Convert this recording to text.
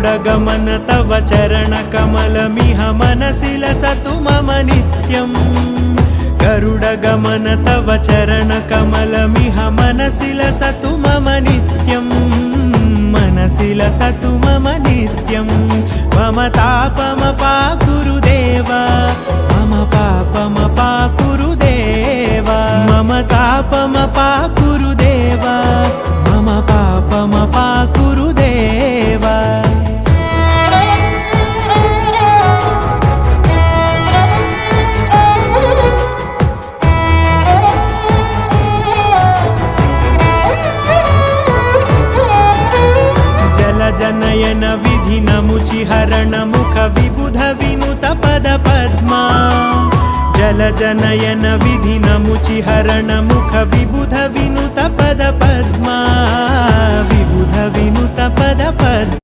गरुडगमन तव चरणकमलमिह मनसि लसतु मम नित्यम् गरुडगमन तव चरणकमलमिह मनसि लसतु मम नित्यम् मनसि लसतु मम नित्यं मम तापमपाकुरुदेव मम पापमपाकुरुदेव मम तापमपाकुरुदेव मम पापमपाकुरुदेव जनयन विधि नमुचिहरण मुख विबुध विनुत पद पद्मा जल जनयन विधि नमुचिहरण मुख विबुध विनुत पद पद्मा विबुध विनुत पद पद्मा